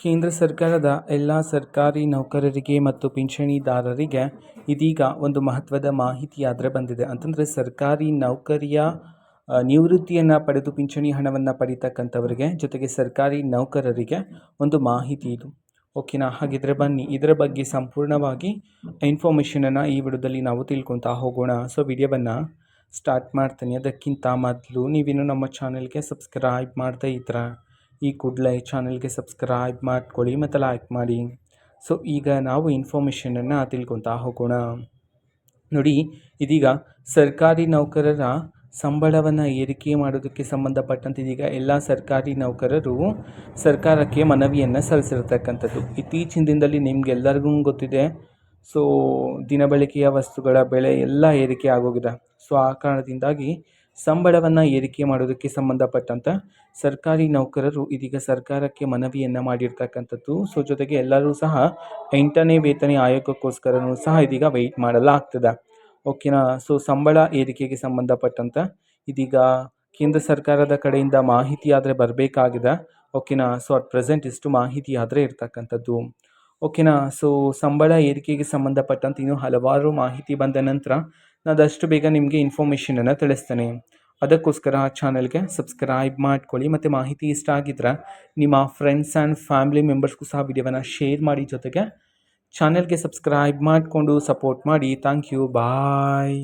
ಕೇಂದ್ರ ಸರ್ಕಾರದ ಎಲ್ಲ ಸರ್ಕಾರಿ ನೌಕರರಿಗೆ ಮತ್ತು ಪಿಂಚಣಿದಾರರಿಗೆ ಇದೀಗ ಒಂದು ಮಹತ್ವದ ಮಾಹಿತಿಯಾದರೆ ಬಂದಿದೆ. ಅಂತಂದರೆ ಸರ್ಕಾರಿ ನೌಕರಿಯ ನಿವೃತ್ತಿಯನ್ನು ಪಡೆದು ಪಿಂಚಣಿ ಹಣವನ್ನು ಪಡಿತಕ್ಕಂಥವರಿಗೆ, ಜೊತೆಗೆ ಸರ್ಕಾರಿ ನೌಕರರಿಗೆ ಒಂದು ಮಾಹಿತಿ ಇದು. ಓಕೆನಾ? ಹಾಗಿದ್ರೆ ಬನ್ನಿ ಇದರ ಬಗ್ಗೆ ಸಂಪೂರ್ಣವಾಗಿ ಇನ್ಫಾರ್ಮೇಷನನ್ನು ಈ ವಿಡಿಯೋದಲ್ಲಿ ನಾವು ತಿಳ್ಕೊತಾ ಹೋಗೋಣ. ಸೊ ವಿಡಿಯೋವನ್ನು ಸ್ಟಾರ್ಟ್ ಮಾಡ್ತೀನಿ. ಅದಕ್ಕಿಂತ ಮೊದಲು ನೀವಿನ್ನು ನಮ್ಮ ಚಾನೆಲ್ಗೆ ಸಬ್ಸ್ಕ್ರೈಬ್ ಮಾಡದೇ ಇದ್ರೆ ಈ ಕೂಡಲೇ ಚಾನೆಲ್ಗೆ ಸಬ್ಸ್ಕ್ರೈಬ್ ಮಾಡ್ಕೊಳ್ಳಿ ಮತ್ತು ಲೈಕ್ ಮಾಡಿ. ಸೊ ಈಗ ನಾವು ಇನ್ಫಾರ್ಮೇಷನನ್ನು ತಿಳ್ಕೊತಾ ಹೋಗೋಣ. ನೋಡಿ, ಇದೀಗ ಸರ್ಕಾರಿ ನೌಕರರ ಸಂಬಳವನ್ನು ಏರಿಕೆ ಮಾಡೋದಕ್ಕೆ ಸಂಬಂಧಪಟ್ಟಂತೆ ಇದೀಗ ಎಲ್ಲ ಸರ್ಕಾರಿ ನೌಕರರು ಸರ್ಕಾರಕ್ಕೆ ಮನವಿಯನ್ನು ಸಲ್ಲಿಸಿರ್ತಕ್ಕಂಥದ್ದು. ಇತ್ತೀಚಿನ ದಿನದಲ್ಲಿ ನಿಮಗೆಲ್ಲರಿಗೂ ಗೊತ್ತಿದೆ, ಸೊ ದಿನಬಳಕೆಯ ವಸ್ತುಗಳ ಬೆಲೆ ಎಲ್ಲ ಏರಿಕೆ ಆಗೋಗಿದೆ. ಸೊ ಆ ಕಾರಣದಿಂದಾಗಿ ಸಂಬಳವನ್ನು ಏರಿಕೆ ಮಾಡೋದಕ್ಕೆ ಸಂಬಂಧಪಟ್ಟಂತೆ ಸರ್ಕಾರಿ ನೌಕರರು ಇದೀಗ ಸರ್ಕಾರಕ್ಕೆ ಮನವಿಯನ್ನು ಮಾಡಿರ್ತಕ್ಕಂಥದ್ದು. ಸೊ ಜೊತೆಗೆ ಎಲ್ಲರೂ ಸಹ 8ನೇ ವೇತನ ಆಯೋಗಕ್ಕೋಸ್ಕರನೂ ಸಹ ಇದೀಗ ವೆಯ್ಟ್ ಮಾಡಲಾಗ್ತದೆ. ಓಕೆನಾ? ಸೊ ಸಂಬಳ ಏರಿಕೆಗೆ ಸಂಬಂಧಪಟ್ಟಂತೆ ಇದೀಗ ಕೇಂದ್ರ ಸರ್ಕಾರದ ಕಡೆಯಿಂದ ಮಾಹಿತಿ ಆದರೆ ಬರಬೇಕಾಗಿದೆ. ಓಕೆನಾ? ಸೊ ಅಟ್ ಪ್ರೆಸೆಂಟ್ ಇಷ್ಟು ಮಾಹಿತಿ ಆದರೆ ಇರ್ತಕ್ಕಂಥದ್ದು. ಓಕೆನಾ? ಸೊ ಸಂಬಳ ಏರಿಕೆಗೆ ಸಂಬಂಧಪಟ್ಟಂತೆ ಇನ್ನೂ ಹಲವಾರು ಮಾಹಿತಿ ಬಂದ ನಂತರ ನಾನದಷ್ಟು ಬೇಗ ನಿಮಗೆ ಇನ್ಫಾರ್ಮೇಷನನ್ನು ತಿಳಿಸ್ತೇನೆ. ಅದಕ್ಕೋಸ್ಕರ ಚಾನಲ್ಗೆ ಸಬ್ಸ್ಕ್ರೈಬ್ ಮಾಡ್ಕೊಳ್ಳಿ ಮತ್ತು ಮಾಹಿತಿ ಇಷ್ಟ ಆಗಿದ್ರೆ ನಿಮ್ಮ ಫ್ರೆಂಡ್ಸ್ ಆ್ಯಂಡ್ ಫ್ಯಾಮಿಲಿ ಮೆಂಬರ್ಸ್ಗೂ ಸಹ ವಿಡಿಯೋವನ್ನು ಶೇರ್ ಮಾಡಿ. ಜೊತೆಗೆ ಚಾನಲ್ಗೆ ಸಬ್ಸ್ಕ್ರೈಬ್ ಮಾಡಿಕೊಂಡು ಸಪೋರ್ಟ್ ಮಾಡಿ. Thank you. ಬಾಯ್.